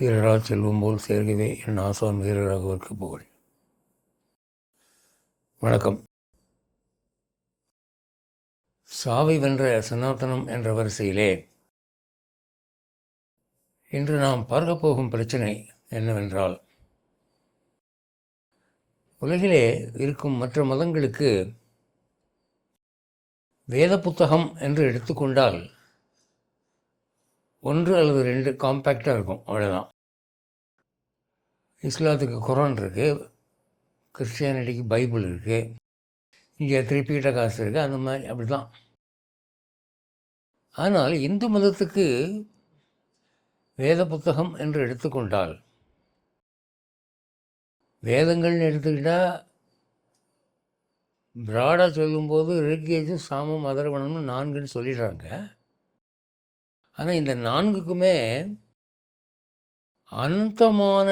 வீரராஜ் செல்வம் போல் சேர்கவே என் ஆசான் வீரராகவருக்கு புகழ். வணக்கம். சாவை வென்ற சனாதனம் என்ற வரிசையிலே இன்று நாம் பார்க்க போகும் பிரச்சனை என்னவென்றால், உலகிலே இருக்கும் மற்ற மதங்களுக்கு வேத புத்தகம் என்று எடுத்துக்கொண்டால் ஒன்று அல்லது ரெண்டு காம்பேக்டாக இருக்கும், அவ்வளோதான். இஸ்லாத்துக்கு குரான் இருக்குது, கிறிஸ்டியானிட்டிக்கு பைபிள் இருக்குது, இங்கே திரிபீட காசு இருக்குது, அந்த மாதிரி அப்படி தான். ஆனால் இந்து மதத்துக்கு வேத புத்தகம் என்று எடுத்துக்கொண்டால், வேதங்கள்னு எடுத்துக்கிட்டால் பிராடாக சொல்லும்போது ரிக்கேஜு சாமம் அதர்வணம்னு 4ன்னு சொல்லிடுறாங்க. ஆனால் இந்த 4க்குமே அனந்தமான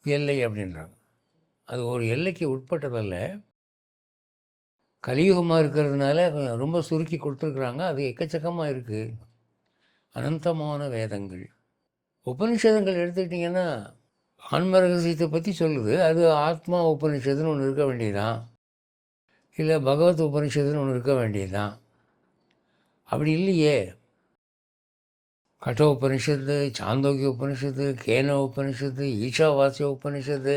எல்லை அப்படின்றாங்க. அது ஒரு எல்லைக்கு உட்பட்டதல்ல. கலியுகமாக இருக்கிறதுனால ரொம்ப சுருக்கி கொடுத்துருக்குறாங்க. அது எக்கச்சக்கமாக இருக்குது. அனந்தமான வேதங்கள். உபனிஷதங்கள் எடுத்துக்கிட்டிங்கன்னா ஆன்ம ரகசியத்தை பற்றி சொல்லுது. அது ஆத்மா உபனிஷத்துன்னு ஒன்று இருக்க வேண்டியதுதான், இல்லை பகவத் உபனிஷத்துன்னு ஒன்று இருக்க வேண்டியதுதான். அப்படி இல்லையே. கட்ட உபனிஷத்து, சாந்தோக்கிய உபனிஷத்து, கேன உபனிஷத்து, ஈஷாவாசிய உபனிஷத்து,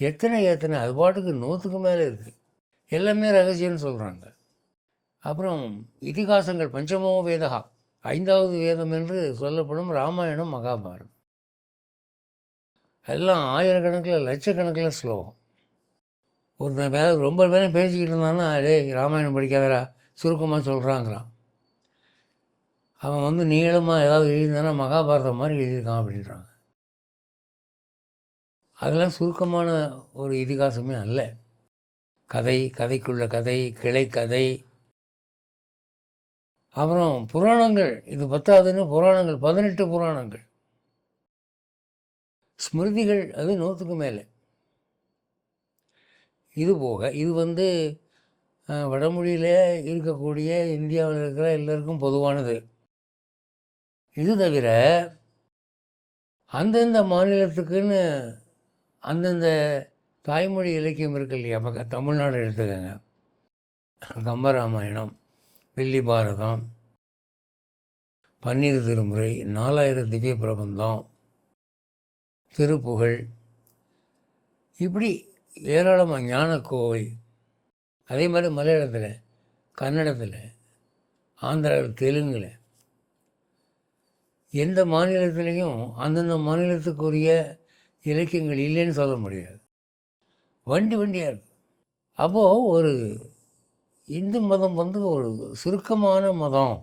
எத்தனை அது பாட்டுக்கு 100க்கு மேலே இருக்குது. எல்லாமே ரகசியம்னு சொல்கிறாங்க. அப்புறம் இதிகாசங்கள், பஞ்சமோ வேதகா, 5வது வேதம் என்று சொல்லப்படும் ராமாயணம், மகாபாரதம், எல்லாம் ஆயிரக்கணக்கில் லட்சக்கணக்கில் ஸ்லோகம். ஒரு வேலை ரொம்ப பேரும் பேசிக்கிட்டு இருந்தான்னா, அதே ராமாயணம் படிக்காதரா, சுருக்கமாக சொல்கிறாங்கிறான். அவன் நீளமாக ஏதாவது எழுதியிருந்தானா மகாபாரதம் மாதிரி எழுதியிருக்கான் அப்படின்றாங்க. அதெல்லாம் சுருக்கமான ஒரு இதிகாசமே அல்ல. கதை, கதைக்குள்ள கதை, கிளை கதை. அப்புறம் புராணங்கள், இது பத்தாதுன்னு புராணங்கள், 18 புராணங்கள், ஸ்மிருதிகள், அது 100க்கு மேலே. இது போக இது வடமொழியில் இருக்கக்கூடிய இந்தியாவில் இருக்கிற எல்லோருக்கும் பொதுவானது. இது தவிர அந்தந்த மாநிலத்துக்குன்னு அந்தந்த தாய்மொழி இலக்கியம் இருக்கு இல்லையா. தமிழ்நாடு எடுத்துக்கங்க, கம்பராமாயணம், வில்லி பாரதம், பன்னீர் திருமுறை, 4000 திவ்ய பிரபந்தம், திருப்புகழ், இப்படி ஏராளமாக ஞானக்கோவை. அதே மாதிரி மலையாளத்தில், கன்னடத்தில், ஆந்திராவில், தெலுங்கில், எந்த மாநிலத்திலையும் அந்தந்த மாநிலத்துக்குரிய இலக்கியங்கள் இல்லைன்னு சொல்ல முடியாது. வண்டியாக இருக்குது. அப்போது ஒரு இந்து மதம் ஒரு சுருக்கமான மதம்,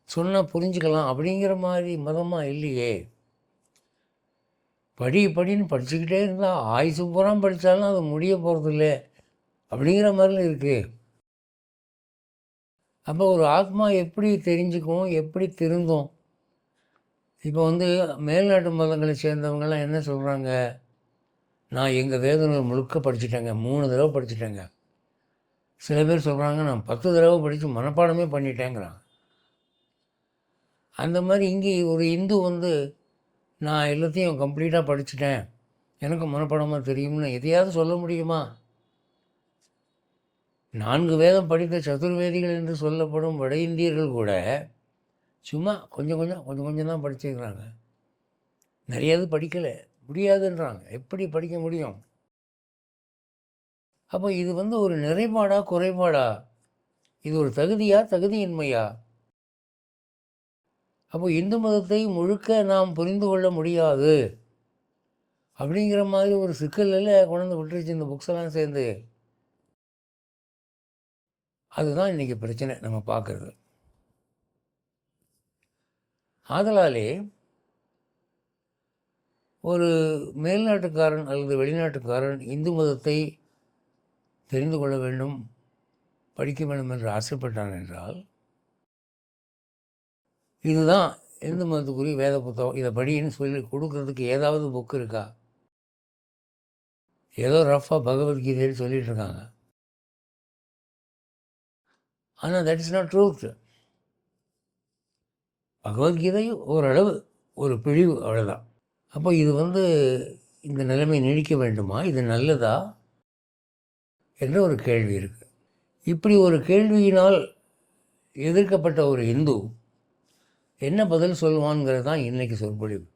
சொன்னால் புரிஞ்சுக்கலாம் அப்படிங்கிற மாதிரி மதமாக இல்லையே. படின்னு படிச்சுக்கிட்டே இருந்தால் ஆயுசு பூரா படித்தாலும் அது முடிய போகிறதில்ல அப்படிங்கிற மாதிரிலாம் இருக்குது. அப்போ ஒரு ஆத்மா எப்படி தெரிஞ்சுக்கும், எப்படி திருந்தும்? இப்போ மேல்நாட்டு மதங்களை சேர்ந்தவங்கெல்லாம் என்ன சொல்கிறாங்க, நான் எங்கள் வேதங்கள் முழுக்க படிச்சுட்டேங்க, 3 தடவை படிச்சுட்டேங்க. சில பேர் சொல்கிறாங்க, நான் 10 தடவை படித்து மனப்பாடமே பண்ணிட்டேங்கிறாங்க. அந்த மாதிரி இங்கே ஒரு இந்து நான் எல்லாத்தையும் கம்ப்ளீட்டாக படிச்சுட்டேன், எனக்கு மனப்பாடமாக தெரியும்னு எதையாவது சொல்ல முடியுமா? 4 வேதம் படித்த சதுர்வேதிகள் என்று சொல்லப்படும் வட இந்தியர்கள் கூட சும்மா கொஞ்சம் தான் படிச்சுக்கிறாங்க. நிறையாது படிக்கலை, முடியாதுன்றாங்க. எப்படி படிக்க முடியும்? அப்போ இது ஒரு நிறைபாடா, குறைபாடா? இது ஒரு தகுதியா, தகுதியின்மையா? அப்போ இந்து மதத்தை முழுக்க நாம் புரிந்து கொள்ள முடியாது அப்படிங்கிற மாதிரி ஒரு சிக்கலில் கொண்டு விட்டுருச்சு இந்த புக்ஸெல்லாம் சேர்ந்து. அதுதான் இன்றைக்கி பிரச்சனை நம்ம பார்க்குறது. ஆதலாலே ஒரு மேல்நாட்டுக்காரன் அல்லது வெளிநாட்டுக்காரன் இந்து மதத்தை தெரிந்து கொள்ள வேண்டும், படிக்க வேண்டும் என்று ஆசைப்பட்டான் என்றால், இதுதான் இந்து மதத்துக்குரிய வேத புத்தகம், இதை படின்னு சொல்லி கொடுக்கறதுக்கு ஏதாவது புக் இருக்கா? ஏதோ ரஃபாக பகவத்கீதைன்னு சொல்லிகிட்டு இருக்காங்க. ஆனால் that is not truth. Bhagavad Gita ஓரளவு ஒரு பிழிவு, அவ்வளோதான். அப்போ இது இந்த நிலைமை நீடிக்க வேண்டுமா? இது நல்லதா? என்ற ஒரு கேள்வி இருக்குது. இப்படி ஒரு கேள்வியினால் எதிர்க்கப்பட்ட ஒரு இந்து என்ன பதில் சொல்லுவான்ங்கிறது தான் இன்றைக்கி சொற்பொழிவு.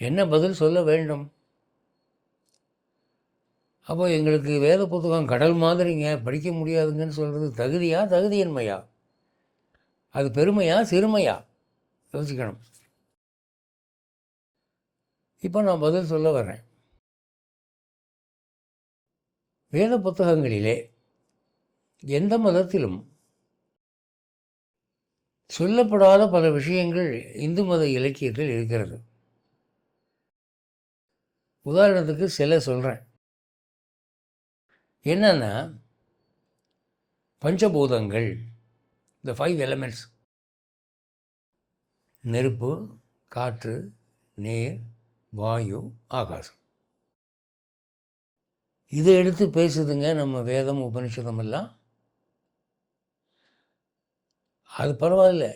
என்ன பதில் சொல்ல வேண்டும்? அப்போ எங்களுக்கு வேத புத்தகம் கடல் மாதிரிங்க, படிக்க முடியாதுங்கன்னு சொல்கிறது தகுதியா, தகுதியின்மையா? அது பெருமையா, சிறுமையா? யோசிக்கணும். இப்போ நான் பதில் சொல்ல வரேன். வேத புத்தகங்களிலே எந்த மதத்திலும் சொல்லப்படாத பல விஷயங்கள் இந்து மத இலக்கியத்தில் இருக்கிறது. உதாரணத்துக்கு சில சொல்கிறேன். என்னன்னா, பஞ்சபூதங்கள், இந்த 5 எலமெண்ட்ஸ், நெருப்பு, காற்று, நீர், வாயு, ஆகாசம், இதை எடுத்து பேசுதுங்க நம்ம வேதம், உபனிஷதம் எல்லாம். அது பரவாயில்ல.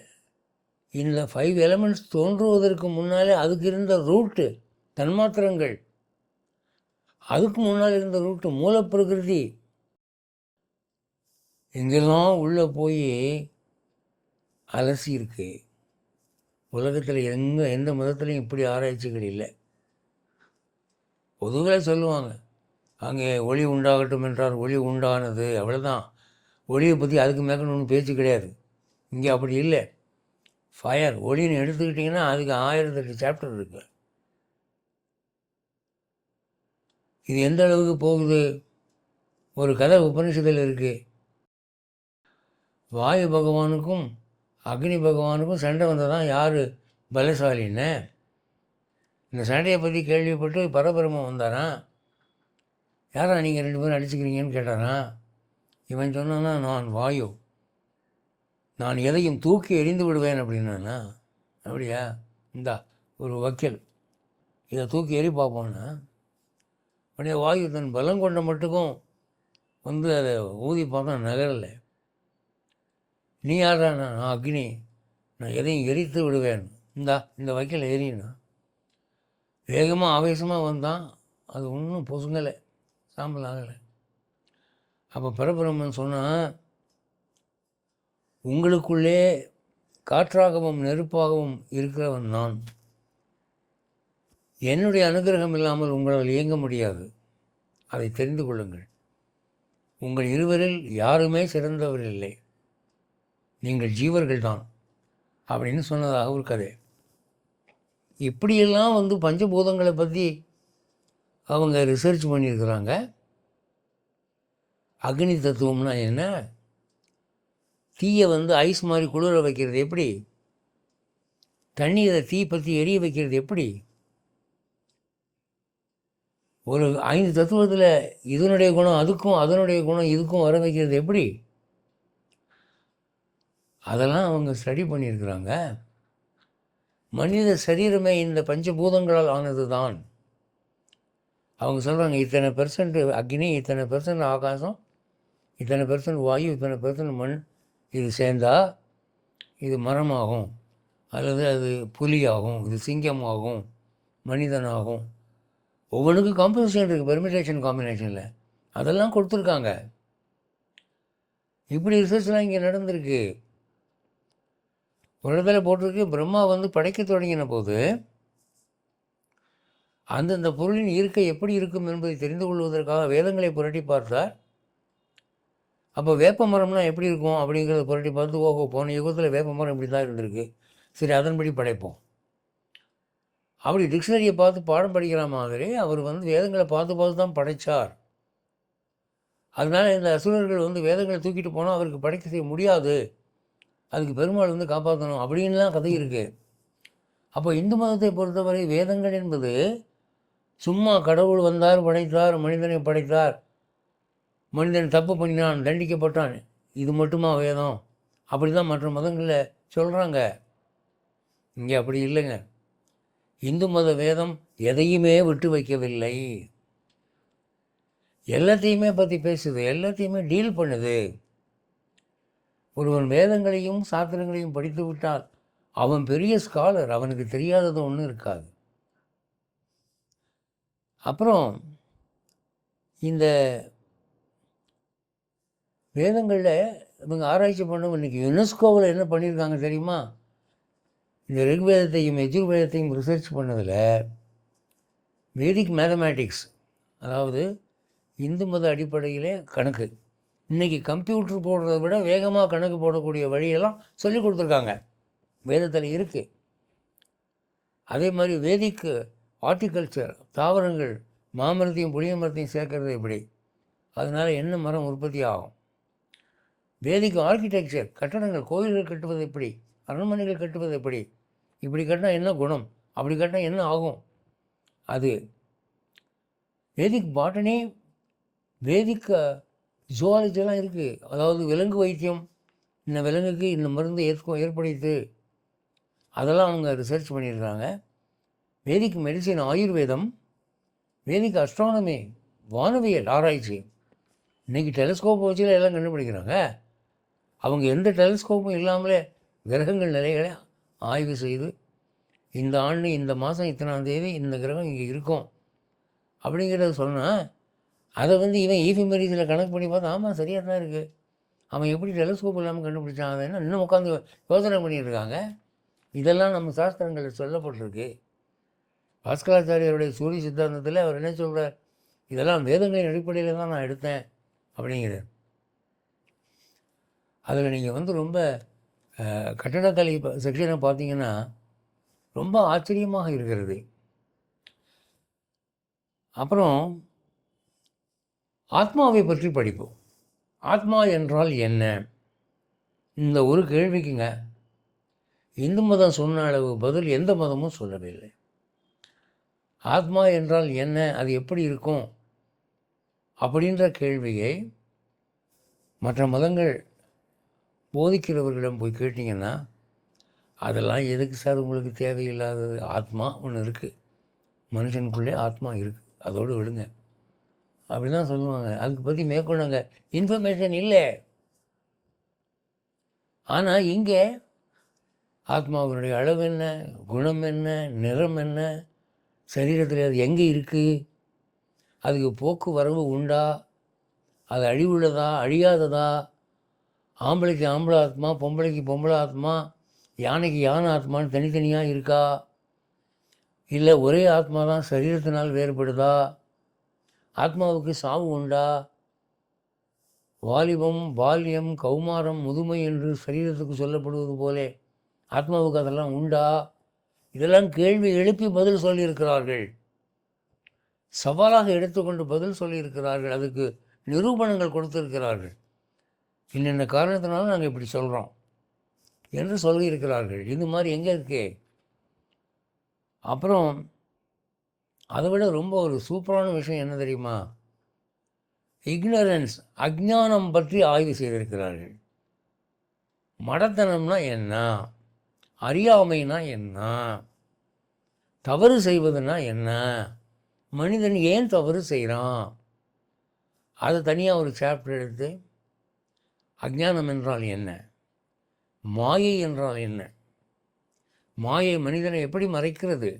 இந்த 5 எலமெண்ட்ஸ் தோன்றுவதற்கு முன்னாலே அதுக்கு இருந்த ரூட்டு தன்மாத்திரங்கள், அதுக்கு முன்னால் இருந்த ரூட்டு மூலப்பிரகிருதி, எங்கெல்லாம் உள்ளே போய் அலசி இருக்கு. உலகத்தில் எந்த மதத்துலையும் இப்படி ஆராய்ச்சிகள் இல்லை. பொதுவாக சொல்லுவாங்க, அங்கே ஒளி உண்டாகட்டும் என்றால் ஒளி உண்டானது, அவ்வளோதான். ஒளியை பற்றி அதுக்கு மேற்கொண்டு ஒன்றும் பேச்சு கிடையாது. இங்கே அப்படி இல்லை. ஃபயர், ஒளின்னு எடுத்துக்கிட்டிங்கன்னா அதுக்கு 1008 சாப்டர் இருக்குது. இது எந்த அளவுக்கு போகுது? ஒரு கதை உபனிஷத்தில் இருக்குது. வாயு பகவானுக்கும் அக்னி பகவானுக்கும் சண்டை வந்ததான் யார் பலசாலின்னு. இந்த சண்டையை பற்றி கேள்விப்பட்டு பரபிரம்மன் வந்தாரான். யாரா நீங்கள் 2 பேரும் அடிச்சுக்கிறீங்கன்னு கேட்டாரான். இவன் சொன்னான்னா, நான் வாயு, நான் எதையும் தூக்கி எறிந்து விடுவேன் அப்படின்னானா. அப்படியா, இந்தா ஒரு வக்கீல், இதை தூக்கி எறி பார்ப்போன்னா. அப்படியே வாயு தன் பலம் கொண்ட மட்டுக்கும் அதை ஊதி பார்த்தா நகரலை. நீ யாரா? நான் அக்னி, நான் எதையும் எரித்து விடுவேன், இந்த வக்கீல் எரியினா. வேகமாக ஆவேசமாக வந்தான். அது ஒன்றும் பொசுங்கலை, சாம்பல் ஆகலை. அப்போ பரபிரம்மன் சொன்னால், உங்களுக்குள்ளே காற்றாகவும் நெருப்பாகவும் இருக்கிறவன் நான். என்னுடைய அனுகிரகம் இல்லாமல் உங்களால் இயங்க முடியாது. அதை தெரிந்து கொள்ளுங்கள். உங்கள் இருவரில் யாருமே சிறந்தவர் இல்லை, நீங்கள் ஜீவர்கள் தான் அப்படின்னு சொன்னதாக ஒரு கதை. இப்படியெல்லாம் பஞ்சபூதங்களை பற்றி அவங்க ரிசர்ச் பண்ணியிருக்கிறாங்க. அக்னி தத்துவம்னா என்ன? தீயை ஐஸ் மாதிரி குளிர வைக்கிறது எப்படி? தண்ணீரை தீ பற்றி எரிய வைக்கிறது எப்படி? ஒரு 5 தத்துவத்தில் இதனுடைய குணம் அதுக்கும், அதனுடைய குணம் இதுக்கும் வர வைக்கிறது எப்படி? அதெல்லாம் அவங்க ஸ்டடி பண்ணியிருக்கிறாங்க. மனித சரீரமே இந்த பஞ்சபூதங்களால் ஆனது தான். அவங்க சொல்கிறாங்க, இத்தனை பெர்சன்ட் அக்னி, இத்தனை பெர்சன்ட் ஆகாசம், இத்தனை பெர்சன்ட் வாயு, இத்தனை பெர்சன்ட் மண், இது சேர்ந்தால் இது மரமாகும், அல்லது அது புலியாகும், இது சிங்கமாகும், மனிதனாகும். ஒவ்வொன்றுக்கும் காம்போசிஷன் இருக்குது, பெர்மிட்டேஷன் காம்பினேஷனில். அதெல்லாம் கொடுத்துருக்காங்க. இப்படி ரிசர்ச்லாம் இங்கே நடந்திருக்கு. ஒரு இடத்துல போட்டிருக்கு, பிரம்மா படைக்க தொடங்கின போது அந்தந்த பொருளின் இருக்கை எப்படி இருக்கும் என்பதை தெரிந்து கொள்வதற்காக வேதங்களை புரட்டி பார்த்தார். அப்போ வேப்ப மரம்னா எப்படி இருக்கும் அப்படிங்கிறத புரட்டி பார்த்து, ஓஹோ, போன யுகத்தில் வேப்ப மரம் இப்படி தான் இருந்திருக்கு, சரி அதன்படி படைப்போம். அப்படி டிக்ஷனரியை பார்த்து பாடம் படிக்கிற மாதிரி அவர் வேதங்களை பார்த்து பார்த்து தான் படைத்தார். அதனால் இந்த அசுரர்கள் வேதங்களை தூக்கிட்டு போனால் அவருக்கு படைக்க செய்ய முடியாது, அதுக்கு பெருமாள் காப்பாற்றணும் அப்படின்லாம் கதை இருக்குது. அப்போ இந்து மதத்தை பொறுத்தவரை வேதங்கள் என்பது சும்மா கடவுள் வந்தார், படைத்தார், மனிதனை படைத்தார், மனிதன் தப்பு பண்ணினான், தண்டிக்கப்பட்டான், இது மட்டுமா வேதம்? அப்படி தான் மற்ற மதங்களில் சொல்கிறாங்க. இங்கே அப்படி இல்லைங்க. இந்து மத வேதம் எதையுமே விட்டு வைக்கவில்லை. எல்லாத்தையுமே பற்றி பேசுது, எல்லாத்தையுமே டீல் பண்ணுது. ஒருவன் வேதங்களையும் சாஸ்திரங்களையும் படித்து விட்டால் அவன் பெரிய ஸ்காலர், அவனுக்கு தெரியாதது ஒன்றும் இருக்காது. அப்புறம் இந்த வேதங்களில் இவங்க ஆராய்ச்சி பண்ண இன்றைக்கி யுனெஸ்கோவில் என்ன பண்ணியிருக்காங்க தெரியுமா? இந்த ரிக்வேதத்தையும் எஜுர்வேதத்தையும் ரிசர்ச் பண்ணதில் வேதிக் மேத்தமேட்டிக்ஸ், அதாவது இந்து மத அடிப்படையிலே கணக்கு, இன்றைக்கி கம்ப்யூட்டர் போடுறத விட வேகமாக கணக்கு போடக்கூடிய வழியெல்லாம் சொல்லி கொடுத்துருக்காங்க, வேதத்தில் இருக்குது. அதே மாதிரி வேதிக்கு ஹார்டிகல்ச்சர், தாவரங்கள், மாமரத்தையும் புளிய மரத்தையும் சேர்க்கறது எப்படி, அதனால் என்ன மரம் உற்பத்தி ஆகும். வேதிக்கு ஆர்கிடெக்சர், கட்டடங்கள், கோயில்கள் கட்டுவது எப்படி, அரண்மனைகள் கட்டுவது எப்படி, இப்படி கட்டினா என்ன குணம், அப்படி கட்டினா என்ன ஆகும். அது வேதிக் பாட்டனி, வேதிக் ஜுவாலஜிலாம் இருக்குது. அதாவது விலங்கு வைத்தியம், இந்த விலங்குக்கு இந்த மருந்து ஏற்படுத்து, அதெல்லாம் அவங்க ரிசர்ச் பண்ணியிருக்காங்க. வேதிக் மெடிசின், ஆயுர்வேதம், வேதிக் அஸ்ட்ரானமி, வானவியல் ஆராய்ச்சி. இன்றைக்கி டெலிஸ்கோப் வச்சுல எல்லாம் கண்டுபிடிக்கிறாங்க. அவங்க எந்த டெலிஸ்கோப்பும் இல்லாமலே கிரகங்கள் நிலைகளை ஆய்வு செய்து, இந்த ஆண்டு இந்த மாதம் இத்தனாம் தேதி இந்த கிரகம் இங்கே இருக்கும் அப்படிங்கிறத சொன்னால், அதை இவன் ஈஃபிமெரிஸில் கணக்கு பண்ணி பார்த்தா, ஆமாம் சரியாக தான் இருக்குது, அவன் எப்படி டெலிஸ்கோப் இல்லாமல் கண்டுபிடிச்சான், அதை இன்னும் உட்காந்து யோசனை பண்ணியிருக்காங்க. இதெல்லாம் நம்ம சாஸ்திரங்களில் சொல்லப்பட்டிருக்கு. பாஸ்கராச்சாரியருடைய சூரிய சித்தாந்தத்தில் அவர் என்ன சொல்கிறார், இதெல்லாம் வேதங்களின் அடிப்படையில் தான் நான் எடுத்தேன் அப்படிங்கிறார். அதில் நீங்கள் ரொம்ப கட்டடக்கலை செக்ஷனை பார்த்தீங்கன்னா ரொம்ப ஆச்சரியமாக இருக்கிறது. அப்புறம் ஆத்மாவை பற்றி படிப்போம். ஆத்மா என்றால் என்ன, இந்த ஒரு கேள்விக்குங்க இந்து மதம் சொன்ன அளவு பதில் எந்த மதமும் சொல்லவில்லை. ஆத்மா என்றால் என்ன, அது எப்படி இருக்கும் அப்படின்ற கேள்வியை மற்ற மதங்கள் போதிக்கிறவர்களிடம் போய் கேட்டிங்கன்னா, அதெல்லாம் எதுக்கு சார் உங்களுக்கு தேவையில்லாதது, ஆத்மா ஒன்று இருக்குது, மனுஷனுக்குள்ளே ஆத்மா இருக்குது, அதோடு விடுங்க அப்படி தான் சொல்லுவாங்க. அதுக்கு பற்றி மேற்கொண்டாங்க இன்ஃபர்மேஷன் இல்லை. ஆனால் இங்கே ஆத்மாவினுடைய அளவு என்ன, குணம் என்ன, நிறம் என்ன, சரீரத்தில் அது எங்கே இருக்குது, அதுக்கு போக்குவரவு உண்டா, அது அழிவுள்ளதா அழியாததா, ஆம்பளைக்கு ஆம்பளை ஆத்மா, பொம்பளைக்கு பொம்பளை ஆத்மா, யானைக்கு யானை ஆத்மான்னு தனித்தனியாக இருக்கா, இல்லை ஒரே ஆத்மா தான் சரீரத்தினால் வேறுபடுதா, ஆத்மாவுக்கு சாவு உண்டா, வாலிபம், பால்யம், கௌமாரம், முதுமை என்று சரீரத்துக்கு சொல்லப்படுவது போலே ஆத்மாவுக்கு அதெல்லாம் உண்டா, இதெல்லாம் கேள்வி எழுப்பி பதில் சொல்லியிருக்கிறார்கள். சவாலாக எடுத்துக்கொண்டு பதில் சொல்லியிருக்கிறார்கள். அதுக்கு நிரூபணங்கள் கொடுத்திருக்கிறார்கள். இன்னென்ன காரணத்தினாலும் நாங்கள் இப்படி சொல்கிறோம் என்று சொல்லியிருக்கிறார்கள். இது மாதிரி எங்கே இருக்கே. அப்புறம் அதை விட ரொம்ப ஒரு சூப்பரான விஷயம் என்ன தெரியுமா, இக்னரன்ஸ், அஜ்ஞானம் பற்றி ஆய்வு செய்திருக்கிறார்கள். மடத்தனம்னா என்ன, அறியாமைனா என்ன, தவறு செய்வதுன்னா என்ன, மனிதன் ஏன் தவறு செய்கிறான், அதை தனியாக ஒரு சாப்டர் எடுத்து, அஜ்ஞானம் என்றால் என்ன, மாயை என்றால் என்ன, மாயை மனிதனை எப்படி மறைக்கிறது,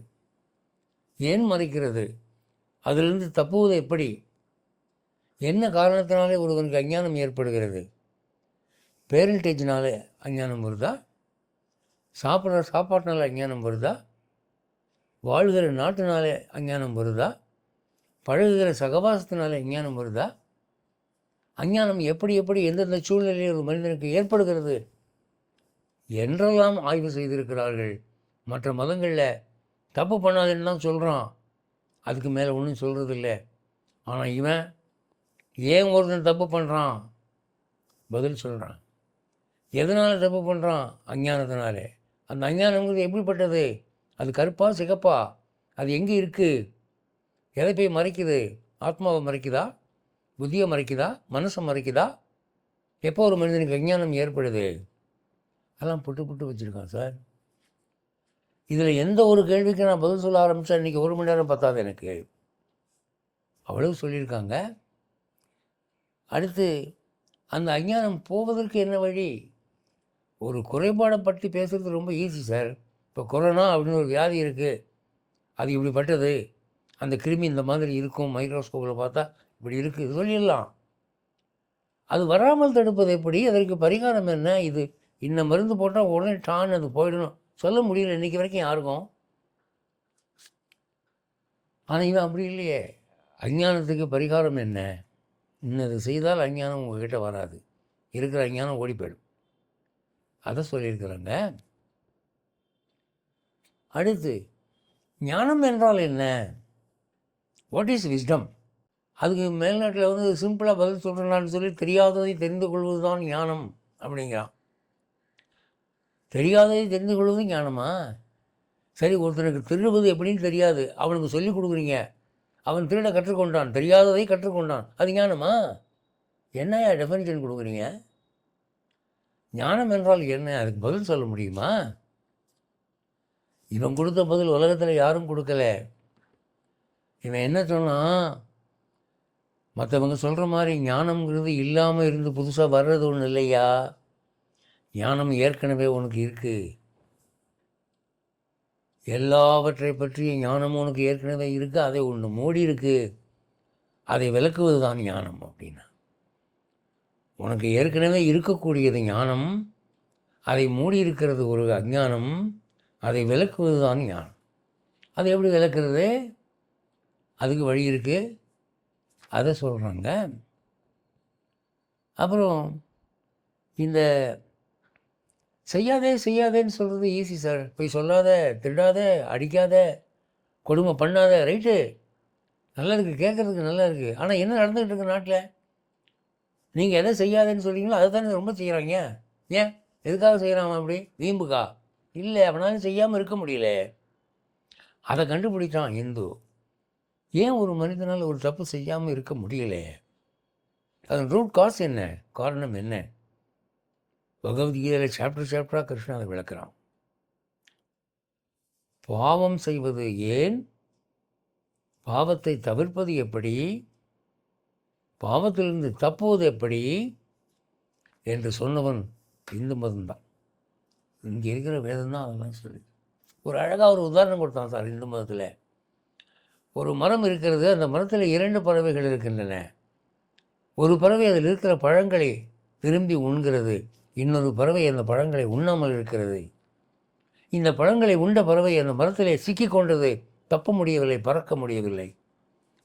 ஏன் மறைக்கிறது, அதிலிருந்து தப்புவது எப்படி, என்ன காரணத்தினாலே ஒருவனுக்கு அஞ்ஞானம் ஏற்படுகிறது, பேரண்டேஜினாலே அஞ்ஞானம் வருதா, சாப்பிட்ற சாப்பாட்டினால அஞ்ஞானம் வருதா, வாழ்கிற நாட்டினாலே அஞ்ஞானம் வருதா, பழகுகிற சகவாசத்தினாலே அஞ்ஞானம் வருதா, அஞ்ஞானம் எப்படி எப்படி எந்தெந்த சூழ்நிலையில் ஒரு மனிதனுக்கு ஏற்படுகிறது என்றெல்லாம் ஆய்வு செய்திருக்கிறார்கள். மற்ற மதங்களில் தப்பு பண்ணாதுன்னு தான் சொல்கிறான், அதுக்கு மேலே ஒன்றும் சொல்கிறதில்ல. ஆனால் இவன் ஏன் ஒருத்தன் தப்பு பண்ணுறான் பதில் சொல்கிறான். எதனால் தப்பு பண்ணுறான், அஞ்ஞானத்தினாலே. அந்த அஞ்ஞானங்கிறது எப்படிப்பட்டது, அது கருப்பா சிகப்பா, அது எங்கே இருக்குது, எதை போய் மறைக்குது, ஆத்மாவை மறைக்குதா, புத்தியை மறைக்குதா, மனசை மறைக்குதா, எப்போ ஒரு மனிதனுக்கு அஞ்ஞானம் ஏற்படுது, அதெல்லாம் புட்டு புட்டு வச்சுருக்கான் சார். இதில் எந்த ஒரு கேள்விக்கு நான் பதில் சொல்ல ஆரம்பித்தேன் இன்றைக்கி 1 மணி நேரம் பத்தாது எனக்கு, அவ்வளவு சொல்லியிருக்காங்க. அடுத்து அந்த அஞ்ஞானம் போவதற்கு என்ன வழி, ஒரு குறைபாடை பற்றி பேசுகிறது ரொம்ப ஈஸி சார். இப்போ கொரோனா அப்படின்னு ஒரு வியாதி இருக்குது, அது இப்படிப்பட்டது, அந்த கிருமி இந்த மாதிரி இருக்கும், மைக்ரோஸ்கோப்பில் பார்த்தா இப்படி இருக்குது சொல்லிடலாம். அது வராமல் தடுப்பது எப்படி, அதற்கு பரிகாரம் என்ன, இது இன்ன மருந்து போட்டால் உடனே டான் அது போயிடணும் சொல்ல முடியல இன்றைக்கி வரைக்கும் யாருக்கும். ஆனால் இவன் அப்படி இல்லையே. அஞ்ஞானத்துக்கு பரிகாரம் என்ன, இன்னது செய்தால் அஞ்ஞானம் உங்கள்கிட்ட வராது, இருக்கிற அஞ்ஞானம் ஓடி போயிடும், அதை சொல்லியிருக்கிறாங்க. அடுத்து ஞானம் என்றால் என்ன, வாட் இஸ் விஸ்டம். அதுக்கு மேல்நாட்டில் வந்து சிம்பிளாக பதில் சொல்கிறேன்னு சொல்லி தெரியாததை தெரிந்து கொள்வது தான் ஞானம் அப்படிங்கிறான். தெரியாததை தெரிந்து கொள்வது ஞானமா? சரி, ஒருத்தனுக்கு திருடுவது எப்படின்னு தெரியாது, அவனுக்கு சொல்லிக் கொடுக்குறீங்க, அவன் திருட கற்றுக்கொண்டான், தெரியாததை கற்றுக்கொண்டான், அது ஞானமா? என்னையா டெஃபினிஷன் கொடுக்குறீங்க? ஞானம் என்றால் என்ன, அதுக்கு பதில் சொல்ல முடியுமா? இவன் கொடுத்த பதில் உலகத்தில் யாரும் கொடுக்கல. இவன் என்ன சொன்னான், மற்றவங்க சொல்கிற மாதிரி ஞானம்ங்கிறது இல்லாமல் இருந்து புதுசாக வர்றது ஒன்றும் இல்லையா, ஞானம் ஏற்கனவே உனக்கு இருக்குது, எல்லாவற்றை பற்றிய ஞானம் உனக்கு ஏற்கனவே இருக்குது, அதை ஒன்று மூடி இருக்குது, அதை விளக்குவது தான் ஞானம் அப்படின்னா. உனக்கு ஏற்கனவே இருக்கக்கூடியது ஞானம், அதை மூடி இருக்கிறது ஒரு அஞ்ஞானம், அதை விளக்குவது தான் ஞானம். அதை எப்படி விளக்குறது, அதுக்கு வழி இருக்குது, அதை சொல்கிறாங்க. அப்புறம் இந்த செய்யாதே செய்யாதேன்னு சொல்கிறது ஈஸி சார். போய் சொல்லாத, திருடாத, அடிக்காத, கொடுமை பண்ணாத, ரைட்டு, நல்லா இருக்குது, கேட்குறதுக்கு நல்லா இருக்குது. ஆனால் என்ன நடந்துக்கிட்டு இருக்கு நாட்டில், நீங்கள் எதை செய்யாதேன்னு சொல்கிறீங்களோ அதை தானே ரொம்ப செய்கிறாங்க. ஏன், எதுக்காக செய்கிறான் அப்படி, வீம்புக்கா? இல்லை, அவனாலும் செய்யாமல் இருக்க முடியல. அதை கண்டுபிடிச்சான் இந்து. ஏன் ஒரு மனிதனால் ஒரு தப்பு செய்யாமல் இருக்க முடியல, அதன் ரூட் காஸ் என்ன, காரணம் என்ன? பகவத்கீதையில் சாப்டராக கிருஷ்ணன் அதை விளக்குறான். பாவம் செய்வது ஏன், பாவத்தை தவிர்ப்பது எப்படி, பாவத்திலிருந்து தப்புவது எப்படி என்று சொன்னவன் இந்து மதம்தான். இங்கே இருக்கிற வேதம் தான் அதெல்லாம் சொல்லி ஒரு அழகாக ஒரு உதாரணம் கொடுத்தான் சார். இந்து மதத்தில் ஒரு மரம் இருக்கிறது, அந்த மரத்தில் 2 பறவைகள் இருக்கின்றன. ஒரு பறவை அதில் இருக்கிற பழங்களை விரும்பி உண்கிறது, இன்னொரு பறவை அந்த பழங்களை உண்ணாமல் இருக்கிறது. இந்த பழங்களை உண்ட பறவை அந்த மரத்திலே சிக்கி கொண்டது, தப்ப முடியவில்லை, பறக்க முடியவில்லை.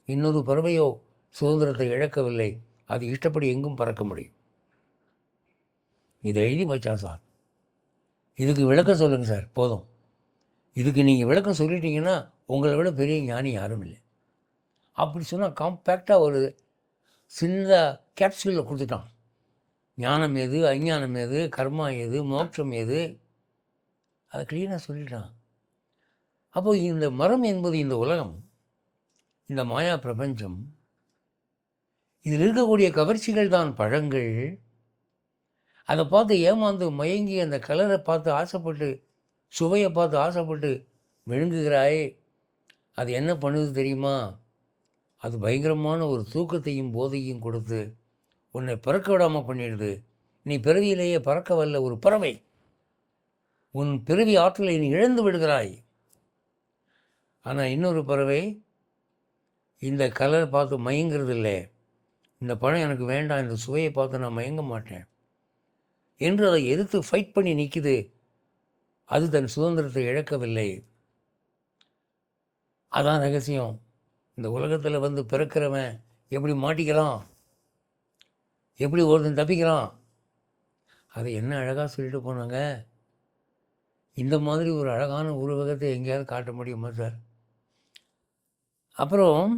இன்னொரு பறவையோ சுதந்திரத்தை இழக்கவில்லை, அது இஷ்டப்படி எங்கும் பறக்க முடியும். இதை எழுதி வச்சான் சார். இதுக்கு விளக்கம் சொல்லுங்கள் சார், போதும். இதுக்கு நீங்கள் விளக்கம் சொல்லிட்டீங்கன்னா உங்களை விட பெரிய ஞானி யாரும் இல்லை. அப்படி சொன்னால் காம்பேக்டாக ஒரு சின்ன கேப்சூலில் கொடுத்துட்டான். ஞானம் எது, அஞ்ஞானம் எது, கர்மா எது, மோட்சம் எது, அதை க்ளீனாக சொல்லிட்டான். அப்போது இந்த மரம் என்பது இந்த உலகம், இந்த மாயா பிரபஞ்சம், இதில் இருக்கக்கூடிய கவர்ச்சிகள் தான் பழங்கள். அதை பார்த்து ஏமாந்து மயங்கி அந்த கலரை பார்த்து ஆசைப்பட்டு, சுவையை பார்த்து ஆசைப்பட்டு விழுங்குகிறாய். அது என்ன பண்ணுது தெரியுமா, அது பயங்கரமான ஒரு தூக்கத்தையும் போதையும் கொடுத்து உன்னை பறக்க விடாமல் பண்ணிடுது. நீ பிறவியிலேயே பறக்க வல்ல ஒரு பறவை, உன் பிறவி ஆற்றலை நீ இழந்து விடுகிறாய். ஆனால் இன்னொரு பறவை இந்த கலரை பார்த்து மயங்கிறது இல்லை, இந்த பழம் எனக்கு வேண்டாம், இந்த சுவையை பார்த்து நான் மயங்க மாட்டேன் என்று அதை எதிர்த்து ஃபைட் பண்ணி நிற்குது. அது தன் சுதந்திரத்தை இழக்கவில்லை. அதான் ரகசியம். இந்த உலகத்தில் வந்து பிறக்கிறவன் எப்படி மாட்டிக்கலாம், எப்படி ஒருத்தன் தப்பிக்கிறான், அதை என்ன அழகாக சொல்லிட்டு போனாங்க. இந்த மாதிரி ஒரு அழகான உருவகத்தை எங்கேயாவது காட்ட முடியுமா சார்? அப்புறம்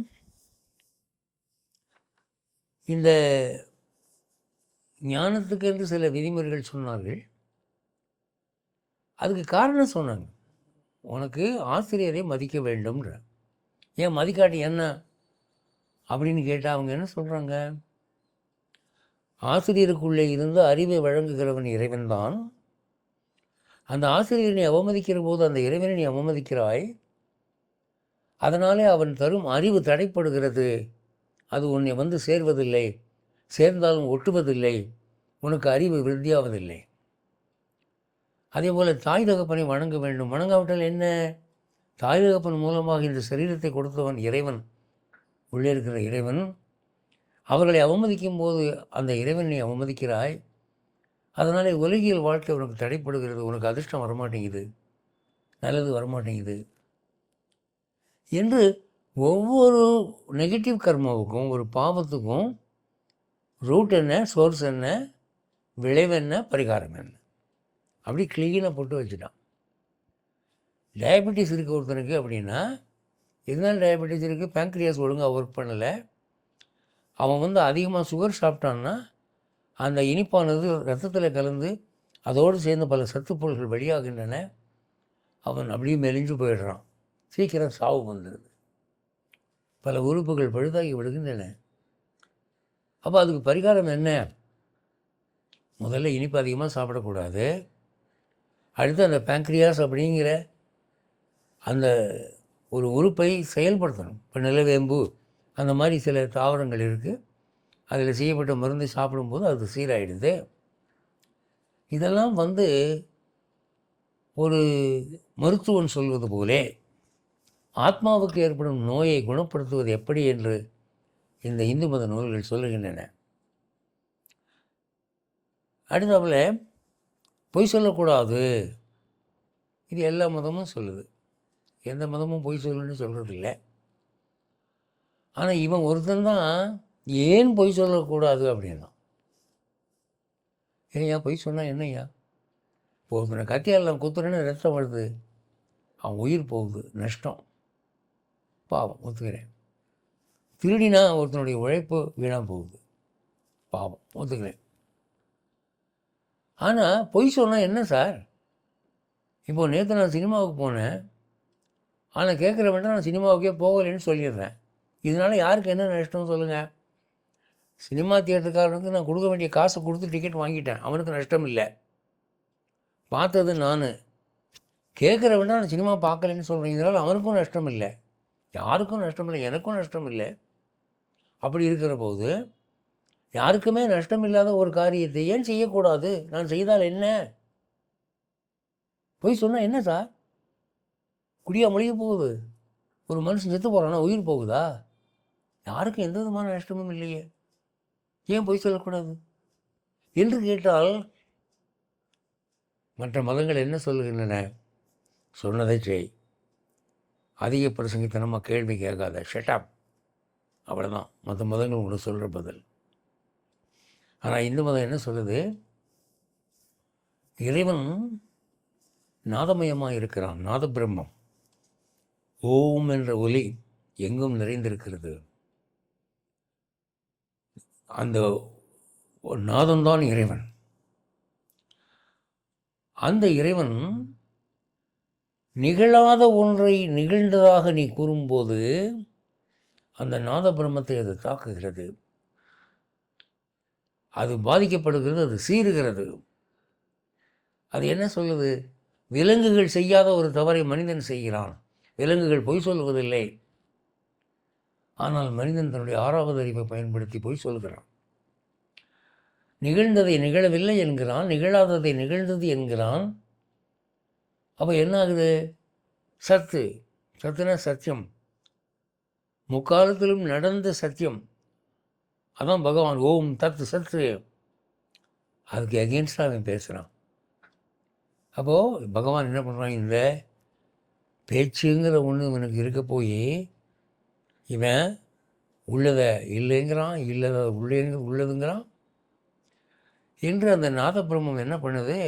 இந்த ஞானத்துக்கு என்று சில விதிமுறைகள் சொன்னார்கள். அதுக்கு காரணம் சொன்னாங்க, உனக்கு ஆசிரியரை மதிக்க வேண்டும்ன்ற. ஏன் மதிக்காட்டி என்ன அப்படின்னு கேட்டால் அவங்க என்ன சொல்கிறாங்க, ஆசிரியருக்குள்ளே இருந்து அறிவை வழங்குகிறவன் இறைவன்தான். அந்த ஆசிரியரை அவமதிக்கிற போது அந்த இறைவனை நீ அவமதிக்கிறாய், அதனாலே அவன் தரும் அறிவு தடைப்படுகிறது, அது உன்னை வந்து சேர்வதில்லை, சேர்ந்தாலும் ஒட்டுவதில்லை, உனக்கு அறிவு விருத்தியாவதில்லை. அதே போல் தாய் தகப்பனை வணங்க வேண்டும். வணங்காவிட்டால் என்ன? தாய் தகப்பன் மூலமாக இந்த சரீரத்தை கொடுத்தவன் இறைவன், உள்ளே இருக்கிற இறைவன். அவர்களை அவமதிக்கும் போது அந்த இறைவனை அவமதிக்கிறாய். அதனால் உலகியல் வாழ்க்கை உனக்கு தடைப்படுகிறது, உனக்கு அதிர்ஷ்டம் வரமாட்டேங்குது, நல்லது வரமாட்டேங்குது என்று ஒவ்வொரு நெகட்டிவ் கர்மாவுக்கும், ஒரு பாவத்துக்கும் ரூட் என்ன, சோர்ஸ் என்ன, விளைவு என்ன, பரிகாரம் என்ன, அப்படி க்ளீனாக போட்டு வச்சுட்டான். டயபெட்டிஸ் இருக்குது ஒருத்தனுக்கு அப்படின்னா, எதனால் டயபெட்டிஸ் இருக்குது? பேங்க்ரியாஸ் ஒழுங்காக ஒர்க் பண்ணலை. அவன் அதிகமாக சுகர் சாப்பிட்டான்னா அந்த இனிப்பானது ரத்தத்தில் கலந்து அதோடு சேர்ந்து பல சத்துப்பொருள்கள் வெளியாகின்றன. அவன் அப்படியே மெலிஞ்சு போயிடுறான். சீக்கிரம் சாவு வந்துடுது. பல உறுப்புகள் பழுதாகி விடுகின்றன. அப்போ அதுக்கு பரிகாரம் என்ன? முதல்ல இனிப்பு அதிகமாக சாப்பிடக்கூடாது. அடுத்து அந்த பேங்க்ரியாஸ் அப்படிங்கிற அந்த ஒரு உறுப்பை செயல்படுத்தணும். இப்போ நிலவேம்பு அந்த மாதிரி சில தாவரங்கள் இருக்குது, அதில் செய்யப்பட்ட மருந்து சாப்பிடும்போது அது சீராயிடுது. இதெல்லாம் ஒரு மருத்துவன் சொல்வது போலே ஆத்மாவுக்கு ஏற்படும் நோயை குணப்படுத்துவது எப்படி என்று இந்த இந்து மத நூல்கள் சொல்லுகின்றன. அடுத்தாப்புல பொய் சொல்லக்கூடாது. இது எல்லா மதமும் சொல்லுது. எந்த மதமும் பொய் சொல்லுன்னு சொல்கிறதில்ல. ஆனால் இவன் ஒருத்தன் தான் ஏன் பொய் சொல்லக்கூடாது அப்படின்னா, ஏன்யா பொய் சொன்னால் என்னையா? ஒருத்தனை கத்தியால் குத்துறேன்னு ரத்தம் வருது, அவன் உயிர் போகுது, நஷ்டம், பாவம், ஒத்துக்கிறேன். திருடினா ஒருத்தனுடைய உழைப்பு வீணாக போகுது, பாவம், ஒத்துக்கிறேன். ஆனால் பொய் சொன்னால் என்ன சார்? இப்போது நேற்று நான் சினிமாவுக்கு போனேன், ஆனால் கேட்குறவன்ட்டு நான் சினிமாவுக்கே போகலைன்னு சொல்லிடுறேன். இதனால் யாருக்கு என்ன நஷ்டம் சொல்லுங்கள்? சினிமா தியேட்டருக்காரனுக்கு நான் கொடுக்க வேண்டிய காசை கொடுத்து டிக்கெட் வாங்கிட்டேன், அவனுக்கு நஷ்டம் இல்லை. பார்த்தது நான். கேட்குறவன்ட்டு நான் சினிமா பார்க்கலைன்னு சொல்கிறேன், இதனால் அவனுக்கும் நஷ்டம் இல்லை, யாருக்கும் நஷ்டம் இல்லை, எனக்கும் நஷ்டம் இல்லை. அப்படி இருக்கிற போது யாருக்குமே நஷ்டம் இல்லாத ஒரு காரியத்தை ஏன் செய்யக்கூடாது? நான் செய்தால் என்ன? பொய் சொன்னால் என்ன சார்? குடியா மொழிய போகுது, ஒரு மனுஷன் செத்து போகிறான்னா உயிர் போகுதா? யாருக்கும் எந்த விதமான நஷ்டமும் இல்லையே, ஏன் பொய் சொல்லக்கூடாது என்று கேட்டால் மற்ற மதங்கள் என்ன சொல்லுகின்றன? சொன்னதை செய், அதிக பிரசங்கித்தனமாக கேள்வி கேட்காத, ஷட்டப், அவ்வளோதான் மற்ற மதங்கள் உங்களுக்கு சொல்கிற பதில். ஆனால் இந்து மதம் என்ன சொல்லுது? இறைவன் நாதமயமாக இருக்கிறான், நாத பிரம்மம், ஓம் என்ற ஒலி எங்கும் நிறைந்திருக்கிறது. அந்த நாதம்தான் இறைவன். அந்த இறைவன் நிகழாத ஒன்றை நிகழ்ந்ததாக நீ கூறும்போது அந்த நாத பிரம்மத்தை அது தாக்குகிறது, அது பாதிக்கப்படுகிறது, அது சீறுகிறது. அது என்ன சொல்லுது? விலங்குகள் செய்யாத ஒரு தவறை மனிதன் செய்கிறான். விலங்குகள் பொய் சொல்வதில்லை, ஆனால் மனிதன் தன்னுடைய 6வது அறிவை பயன்படுத்தி பொய் சொல்கிறான். நிகழ்ந்ததை நிகழவில்லை என்கிறான், நிகழாததை நிகழ்ந்தது என்கிறான். அப்போ என்ன ஆகுது? சத்துனா சத்தியம், முக்காலத்திலும் நடந்த சத்தியம், அதான் பகவான் ஓம் தத்து சத்து. அதுக்கு அகெயின்ஸ்டாக அவன் பேசுகிறான். அப்போது பகவான் என்ன பண்ணுறான்? இந்த பேச்சுங்கிற ஒன்று இவனுக்கு இருக்க போய் இவன் உள்ளதை இல்லைங்கிறான், இல்லதை உள்ளதுங்கிறான் என்று அந்த நாதபிரம்மம் என்ன பண்ணுது?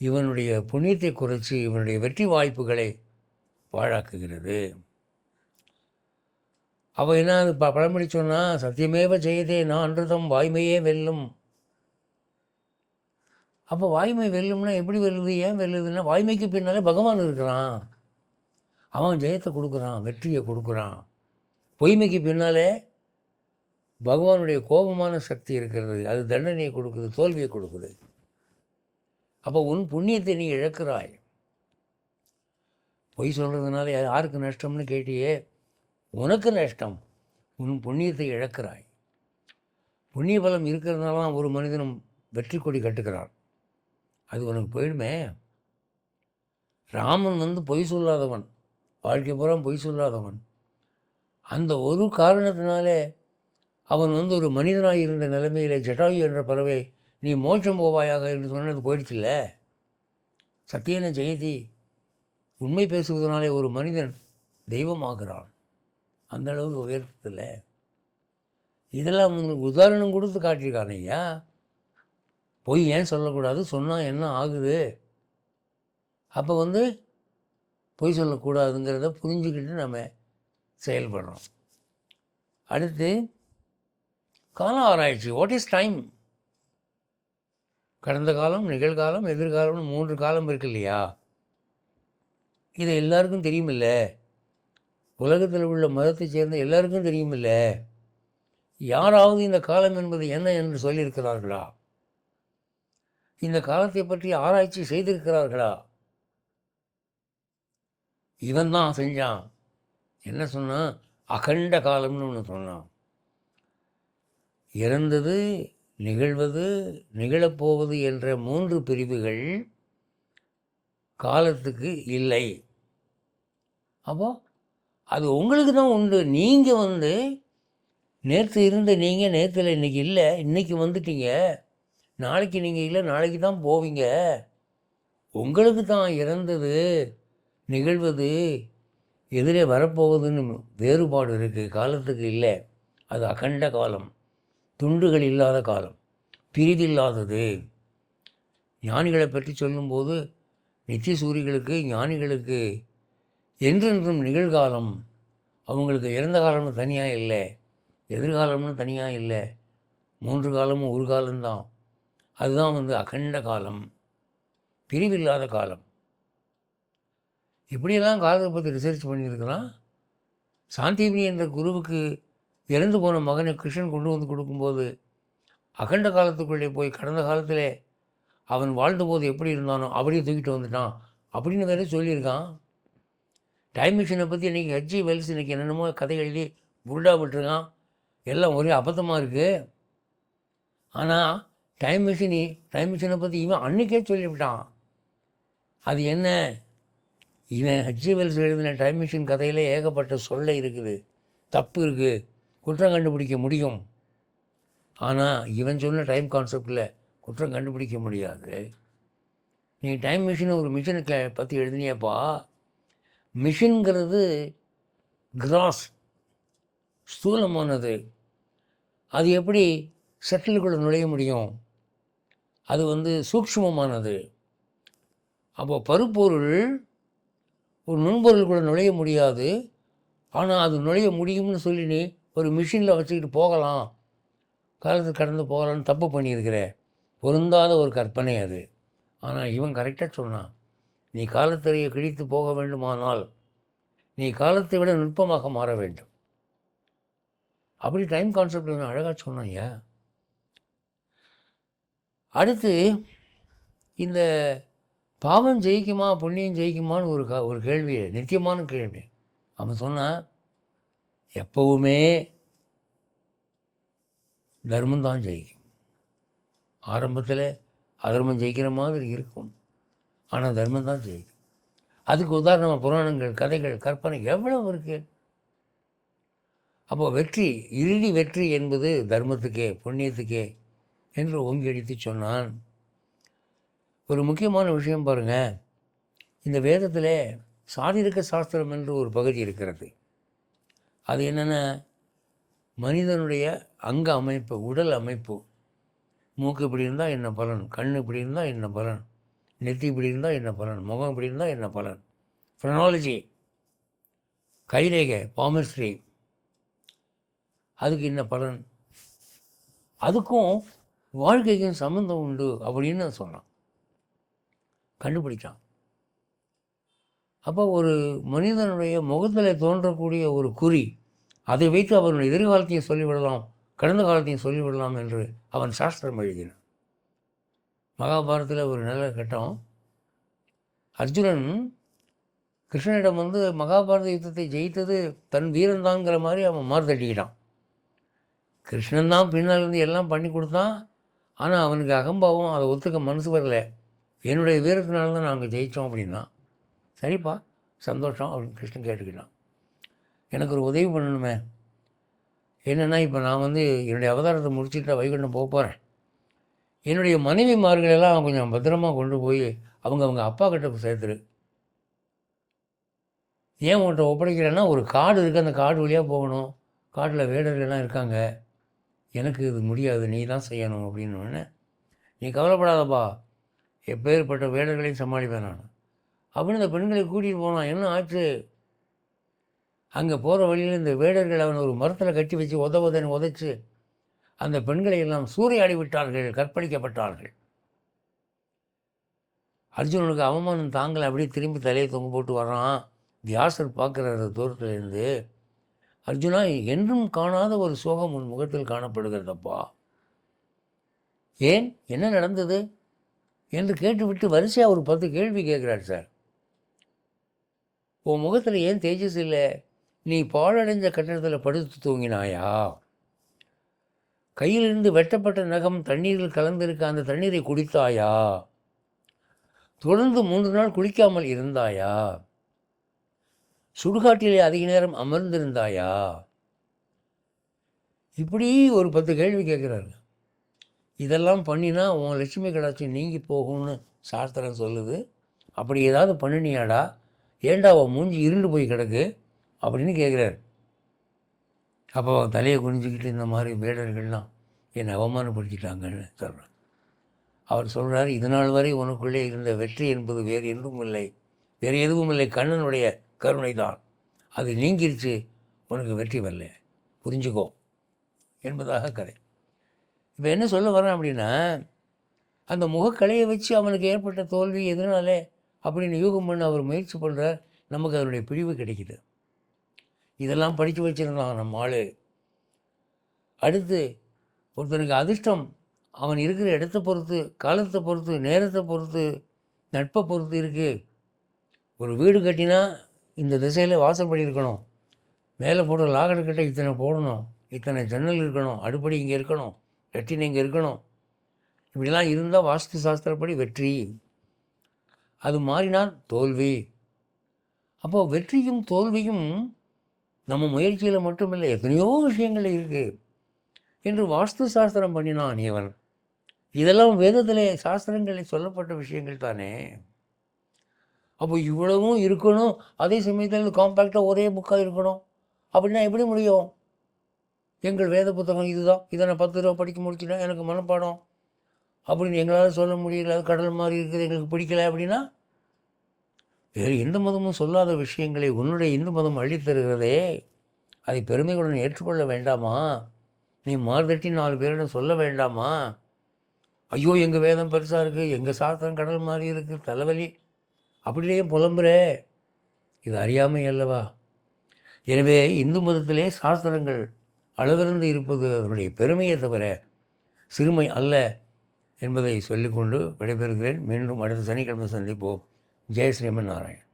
இவனுடைய புண்ணியத்தை குறைச்சி இவனுடைய வெற்றி வாய்ப்புகளை பாழாக்குகிறது. அவள் என்ன பழமொழி சொன்னால், சத்தியமேவ ஜெயதே நான் அன்றுதம் வாய்மையே வெல்லும். அப்போ வாய்மை வெல்லும்னா எப்படி வெல்லுது? ஏன் வெல்லுதுன்னா, வாய்மைக்கு பின்னாலே பகவான் இருக்கிறான், அவன் ஜெயத்தை கொடுக்குறான், வெற்றியை கொடுக்குறான். பொய்மைக்கு பின்னாலே பகவானுடைய கோபமான சக்தி இருக்கிறது, அது தண்டனையை கொடுக்குது, தோல்வியை கொடுக்குது. அப்போ உன் புண்ணியத்தை நீ இழக்கிறாய். பொய் சொல்கிறதுனால யாருக்கு நஷ்டம்னு கேட்டியே, உனக்கு நஷ்டம், உன் புண்ணியத்தை இழக்கிறாய். புண்ணிய பலம் இருக்கிறதுனால தான் ஒரு மனிதனும் வெற்றி கொடி கட்டுக்கிறான். அது உனக்கு போயிடுமே. ராமன் வந்து பொய் சொல்லாதவன், வாழ்க்கை பூரா பொய் சொல்லாதவன். அந்த ஒரு காரணத்தினாலே அவன் வந்து ஒரு மனிதனாக இருந்த நிலைமையிலே ஜட்டாயு என்ற பறவை நீ மோட்சம் போவாயாக என்று சொன்னது போயிடுச்சுல்ல. சத்தியன ஜெயதி, உண்மை பேசுவதனாலே ஒரு மனிதன் தெய்வமாகிறான். அந்த அளவுக்கு உயர்த்தத்தில் இதெல்லாம் உங்களுக்கு உதாரணம் கொடுத்து காட்டியிருக்காங்க. ஐயா பொய் ஏன் சொல்லக்கூடாது, சொன்னால் என்ன ஆகுது, அப்போ வந்து பொய் சொல்லக்கூடாதுங்கிறத புரிஞ்சுக்கிட்டு நம்ம செயல்படுறோம். அடுத்து கால ஆராய்ச்சி. What is time? கடந்த காலம், நிகழ்காலம், எதிர்காலம்னு 3 காலம் இருக்கு இல்லையா? இதை எல்லாருக்கும் தெரியுமில்ல. உலகத்தில் உள்ள மதத்தை சேர்ந்த எல்லாருக்கும் தெரியுமில்ல. யாராவது இந்த காலம் என்பது என்ன என்று சொல்லியிருக்கிறார்களா? இந்த காலத்தை பற்றி ஆராய்ச்சி செய்திருக்கிறார்களா? இவன் தான் செஞ்சான். என்ன சொன்னான்? அகண்ட காலம்னு ஒன்று சொன்னான். இறந்தது, நிகழ்வது, நிகழப்போவது என்ற 3 பிரிவுகள் காலத்துக்கு இல்லை. அப்போ அது உங்களுக்கு தான் உண்டு. நீங்கள் வந்து நேற்று இருந்த நீங்கள் நேற்றுல இன்றைக்கி இல்லை, இன்றைக்கி வந்துட்டீங்க. நாளைக்கு நீங்கள் இல்லை, நாளைக்கு தான் போவீங்க. உங்களுக்கு தான் இறந்தது, நிகழ்வது, எதிரே வரப்போவதுன்னு வேறுபாடு இருக்குது. காலத்துக்கு இல்லை. அது அகண்ட காலம், துண்டுகள் இல்லாத காலம், பிரிதில்லாதது. ஞானிகளை பற்றி சொல்லும்போது நித்திய சூரிகளுக்கு, ஞானிகளுக்கு என்றென்றும் நிகழ்காலம். அவங்களுக்கு இறந்த காலம்னு தனியாக இல்லை, எதிர்காலம்னு தனியாக இல்லை. 3 காலமும் ஒரு காலம்தான். அதுதான் வந்து அகண்ட காலம், பிரிவில்லாத காலம். இப்படியெல்லாம் காலத்தை பற்றி ரிசர்ச் பண்ணியிருக்கிறான். சாந்திபினி என்ற குருவுக்கு இறந்து போன மகனை கிருஷ்ணன் கொண்டு வந்து கொடுக்கும்போது அகண்ட காலத்துக்குள்ளே போய் கடந்த காலத்தில் அவன் வாழ்ந்தபோது எப்படி இருந்தானோ அப்படியே தூக்கிட்டு வந்துட்டான் அப்படின்னு வேறு சொல்லியிருக்கான். டைம் மிஷினை பற்றி இன்றைக்கி ஹெச்ஜி வெல்ஸ் இன்றைக்கி என்னென்னமோ கதை எழுதி புருடா விட்டுருக்கான். எல்லாம் ஒரே அபத்தமாக இருக்குது. ஆனால் டைம் மிஷினை பற்றி இவன் அன்றைக்கே சொல்லிவிட்டான். அது என்ன? இவன் ஹெச்ஜி வெல்ஸ் எழுதின டைம் மிஷின் கதையில் ஏகப்பட்ட சொல்ல இருக்குது, தப்பு இருக்குது, குற்றம் கண்டுபிடிக்க முடியும். ஆனால் இவன் சொன்ன டைம் கான்செப்டில் குற்றம் கண்டுபிடிக்க முடியாது. நீ டைம் மிஷினை ஒரு மிஷினை பற்றி எழுதினியப்பா. மிஷின்கிறது கிராஸ், ஸ்தூலமானது. அது எப்படி செட்டிலுக்குள்ளே நுழைய முடியும்? அது வந்து சூக்ஷ்மமானது. அப்போ பருப்பொருள் ஒரு நுண்பொருள் கூட நுழைய முடியாது. ஆனால் அது நுழைய முடியும்னு சொல்லி நீ ஒரு மிஷினில் வச்சுக்கிட்டு போகலாம், காலத்துக்கு கடந்து போகலான்னு தப்பு பண்ணியிருக்கிற. பொருந்தாத ஒரு கற்பனை அது. ஆனால் இவன் கரெக்டாக சொன்னான். நீ காலத்திலேயே கிழித்து போக வேண்டுமானால் நீ காலத்தை விட நுட்பமாக மாற வேண்டும். அப்படி டைம் கான்செப்ட் நான் அழகாக சொன்னான். ஐயா அடுத்து இந்த பாவம் ஜெயிக்குமா புண்ணியம் ஜெயிக்குமான்னு ஒரு கேள்வி, நித்தியமான கேள்வி. அவன் சொன்னான், எப்பவுமே தர்மம் தான் ஜெயிக்கும். ஆரம்பத்தில் அதர்மம் ஜெயிக்கிற மாதிரி இருக்கும், ஆனால் தர்மம் தான் ஜெயிக்கும். அதுக்கு உதாரணமாக புராணங்கள், கதைகள், கற்பனை எவ்வளவு இருக்கு. அப்போ வெற்றி, இறுதி வெற்றி என்பது தர்மத்துக்கே, புண்ணியத்துக்கே என்று ஓங்கி அடித்து சொன்னான். ஒரு முக்கியமான விஷயம் பாருங்கள். இந்த வேதத்தில் சாரீரக சாஸ்திரம் என்று ஒரு பகுதி இருக்கிறது. அது என்னென்னா, மனிதனுடைய அங்க அமைப்பு, உடல் அமைப்பு. மூக்கு இப்படி இருந்தால் என்ன பலன், கண் இப்படி இருந்தால் என்ன பலன், நெத்தி இப்படி இருந்தால் என்ன பலன், முகம் இப்படி இருந்தால் என்ன பலன், ஃப்ரெனாலஜி, கைரேகை, பாமிஸ்ட்ரி, அதுக்கு என்ன பலன், அதுக்கும் வாழ்க்கைக்கும் சம்மந்தம் உண்டு அப்படின்னு சொன்னான், கண்டுபிடிச்சான். அப்போ ஒரு மனிதனுடைய முகத்தில் தோன்றக்கூடிய ஒரு குறி, அதை வைத்து அவனுடைய எதிர்காலத்தையும் சொல்லிவிடலாம், கடந்த காலத்தையும் சொல்லிவிடலாம் என்று அவன் சாஸ்திரம் எழுதினான். மகாபாரதத்தில் ஒரு நல்ல கட்டம். அர்ஜுனன் கிருஷ்ணனிடம் வந்து மகாபாரத யுத்தத்தை ஜெயித்தது தன் வீரன்தாங்கிற மாதிரி அவன் மாறுதட்டிக்கிட்டான். கிருஷ்ணன் தான் பின்னால் இருந்து எல்லாம் பண்ணி கொடுத்தான். ஆனால் அவனுக்கு அகம்பாவம், அதை ஒத்துக்க மனசு வரல. என்னுடைய வீரத்தினால தான் நாங்கள் ஜெயித்தோம் அப்படின்னா, சரிப்பா சந்தோஷம் அப்படின்னு கிருஷ்ணன் கேட்டுக்கிட்டான். எனக்கு ஒரு உதவி பண்ணணுமே. என்னென்னா இப்போ நான் வந்து என்னுடைய அவதாரத்தை முடிச்சுட்டு வைகுண்டம் போக போகிறேன். என்னுடைய மனைவிமார்களெல்லாம் கொஞ்சம் பத்திரமாக கொண்டு போய் அவங்க அப்பா கிட்ட சேர்த்துரு. ஏன் உன்கிட்ட ஒப்படைக்கிறேன்னா, ஒரு காடு இருக்குது, அந்த காடு வழியாக போகணும், காட்டில் வேடர்கள்லாம் இருக்காங்க, எனக்கு இது முடியாது, நீ தான் செய்யணும் அப்படின்னோடனே, நீ கவலைப்படாதப்பா, எப்பேற்பட்ட வேடர்களையும் சமாளிப்பேன் நான் அப்படின்னு இந்த பெண்களை கூட்டிகிட்டு போனான். என்ன ஆச்சு, அங்கே போகிற வழியில் இந்த வேடர்கள் அவனை ஒரு மரத்தில் கட்டி வச்சு உதவுதன்னு உதைச்சு அந்த பெண்களை எல்லாம் சூறையாடி விட்டார்கள், கற்பழிக்கப்பட்டார்கள். அர்ஜுனனுக்கு அவமானம் தாங்கலை, அப்படியே திரும்பி தலையை தொங்க போட்டு வர்றான். வியாசர் பார்க்குறாரு தூரத்துலேருந்து. அர்ஜுனா, என்றும் காணாத ஒரு சோகம் உன் முகத்தில் காணப்படுகிறதப்பா, ஏன், என்ன நடந்தது என்று கேட்டுவிட்டு வரிசையாக ஒரு 10 கேள்வி கேட்குறார். சார், உன் முகத்தில் ஏன் தேஜஸ் இல்லை, நீ பாழடைஞ்ச கட்டடத்தில் படுத்து தூங்கினாயா, கையிலிருந்து வெட்டப்பட்ட நகம் தண்ணீரில் கலந்திருக்க அந்த தண்ணீரை குடித்தாயா, தொடர்ந்து 3 நாள் குளிக்காமல் இருந்தாயா, சுடுகாட்டிலே அதிக நேரம் அமர்ந்திருந்தாயா, இப்படி ஒரு 10 கேள்வி கேட்குறாரு. இதெல்லாம் பண்ணினா உன் லட்சுமி கடாட்சி நீங்கி போகும்னு சாஸ்திரம் சொல்லுது. அப்படி ஏதாவது பண்ணினியாடா, ஏண்டா அவன் மூஞ்சி இருண்டு போய் கிடக்கு அப்படின்னு கேட்குறாரு. அப்போ அவன் தலையை குனிஞ்சிக்கிட்டு இந்த மாதிரி வேடர்கள்லாம் என்னை அவமானப்படுத்திட்டாங்கன்னு சொல்கிறார். அவர் சொல்கிறார், இதனால் வரை உனக்குள்ளே இருந்த வெற்றி என்பது வேறு எதுவும் இல்லை, வேறு எதுவும் இல்லை, கண்ணனுடைய கருணை தான், அது நீங்கிருச்சு, உனக்கு வெற்றி வரல, புரிஞ்சுக்கோ என்பதாக கதை. இப்போ என்ன சொல்ல வரேன் அப்படின்னா, அந்த முகக்கலையை வச்சு அவனுக்கு ஏற்பட்ட தோல்வி எதனாலே அப்படின்னு யூகம் பண்ண அவர் முயற்சி பண்ணுறார். நமக்கு அதனுடைய பிரிவு கிடைக்குது. இதெல்லாம் படித்து வச்சுருந்தான் நம்ம ஆள். அடுத்து ஒருத்தனுக்கு அதிர்ஷ்டம் அவன் இருக்கிற இடத்தை பொறுத்து, காலத்தை பொறுத்து, நேரத்தை பொறுத்து, நட்பை பொறுத்து இருக்குது. ஒரு வீடு கட்டினா இந்த திசையில் வாசல்படி இருக்கணும், மேலே போடுற லாகர்கிட்ட இத்தனை போடணும், இத்தனை ஜன்னல் இருக்கணும், அடுப்படி இங்கே இருக்கணும், லெட்டின் இங்கே இருக்கணும், இப்படிலாம் இருந்தால் வாஸ்து சாஸ்திரப்படி வெற்றி. அது மாறினால் தோல்வி. அப்போது வெற்றியும் தோல்வியும் நம்ம முயற்சியில் மட்டுமில்லை, எத்தனையோ விஷயங்கள் இருக்குது என்று வாஸ்து சாஸ்திரம் பண்ணினான் இவன். இதெல்லாம் வேதத்திலே சாஸ்திரங்களில் சொல்லப்பட்ட விஷயங்கள் தானே. அப்போ இவ்வளவும் இருக்கணும், அதே சமயத்தில் காம்பேக்டாக ஒரே புக்காக இருக்கணும் அப்படின்னா எப்படி முடியும்? எங்கள் வேத புத்தகம் இதுதான், இதை நான் 10 ரூபா படிக்க முடிச்சுட்டேன், எனக்கு மனப்பாடம் அப்படின்னு எங்களால் சொல்ல முடியல, கடல் மாதிரி இருக்குது, எங்களுக்கு பிடிக்கல அப்படின்னா, வேறு எந்த மதமும் சொல்லாத விஷயங்களை உன்னுடைய இந்து மதம் அள்ளித்தருகிறதே, அதை பெருமைகளுடன் ஏற்றுக்கொள்ள வேண்டாமா? நீ மார்தட்டி 4 பேரிடம் சொல்ல வேண்டாமா? ஐயோ எங்கள் வேதம் பெருசாக இருக்குது, எங்கள் சாஸ்திரம் கடல் மாதிரி இருக்குது, தலைவலி அப்படியே புலம்புறே, இது அறியாமை அல்லவா? எனவே இந்து மதத்திலே சாஸ்திரங்கள் அளவிறந்து இருப்பது அதனுடைய பெருமையை தவிர சிறுமை அல்ல என்பதை சொல்லிக்கொண்டு விடைபெறுகிறேன். மீண்டும் அடுத்த சனிக்கிழமை சந்திப்போம். ஜெய் ஸ்ரீமன் நாராயண்.